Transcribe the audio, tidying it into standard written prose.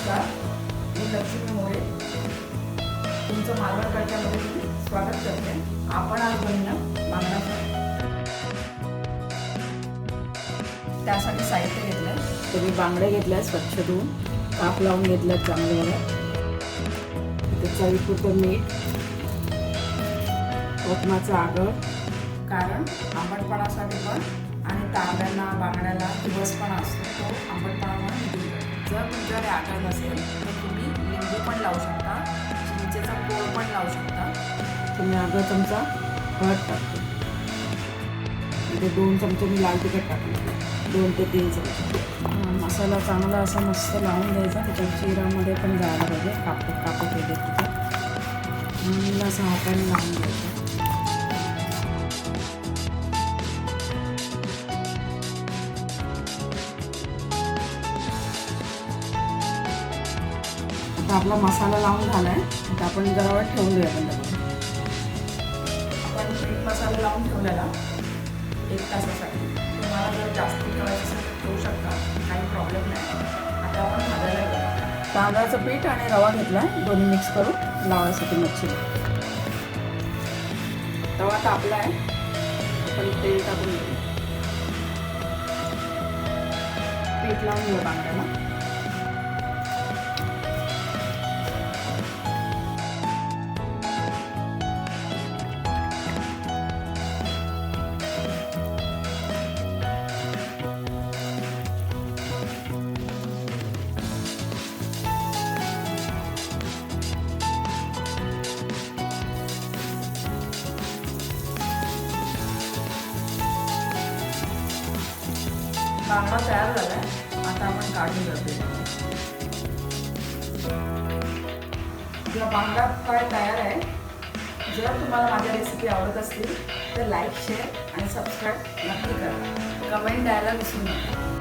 नमस्कार, मी लक्ष्मी मोरे तुमचं मालवण कट्ट्यामध्ये मी स्वागत करते. आपण आज बनवूया बांगडा फ्राय. त्यासाठी साहित्य घेतलं आहे. तर मी बांगडे घेतले स्वच्छ धुवून काप लावून घेतले चांगले. चवीपुरतं मीठ, कोकमाचं आगळ, कारण आंबटपणासाठी पण आणि तांब्यांना बांगड्याला दिवसपणा असतो तो आंबटपणा म्हणून. जर तुमच्याकडे आगळ नसेल तर तुम्ही लिंबू पण लावू शकता, चिंचेचा कोळ पण लावू शकता. तुम्ही आगळ चमचा हळद टाकतो, इथे 2 चमचे मी लाल तिखट टाकले, 2 ते 3 चमचे. मसाला चांगला असा मस्त लावून द्यायचा, त्याच्या चिरामध्ये पण जायला पाहिजे. कापड केले तिथे असं हाताने लावून द्यायचं. आता आपला मसाला लावून झाला आहे. आता आपण जरा वेळ ठेवून देऊया बंद करून. आपण मीठ मसाला लावून ठेवलेला 1 तासासाठी. तुम्हाला जर जास्त ठेवायचं असेल तर ठेवू शकता, काही प्रॉब्लेम नाही. आता आपण भाजायला घेऊ. तांदळाचं पीठ आणि रवा घेतला आहे, दोन्ही मिक्स करून लावायसाठी मच्छीला. तवा तापला आहे, आपण तेल टाकून घेऊ. पीठ लावून घेऊ बांगड्याला. बांगडा तयार झाला आहे, आता आपण काढून घेऊ. आपला बांगडा फ्राय तयार आहे. जर तुम्हाला माझ्या रेसिपी आवडत असतील तर लाईक, शेअर आणि सबस्क्राईब नक्की करा. कमेंट द्यायला विसरू नका.